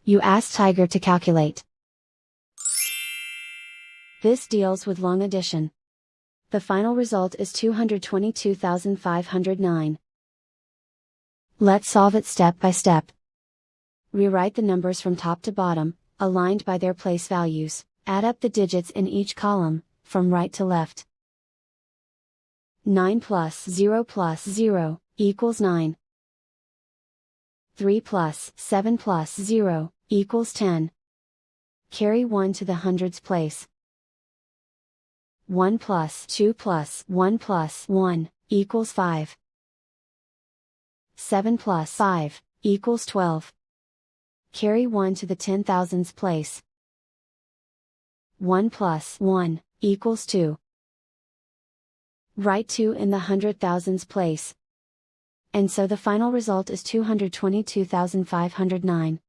You ask Tiger to calculate. This deals with long addition. The final result is 222,509. Let's solve it step by step. Rewrite the numbers from top to bottom, aligned by their place values. Add up the digits in each column, from right to left. 9 plus 0 equals 9. 3 plus 7 plus 0 equals 10. Carry 1 to the hundreds place. 1 plus 2 plus 1 plus 1 equals 5. 7 plus 5 equals 12. Carry 1 to the 10,000s place. 1 plus 1 equals 2. Write 2 in the 100,000s place. And so the final result is 222,509.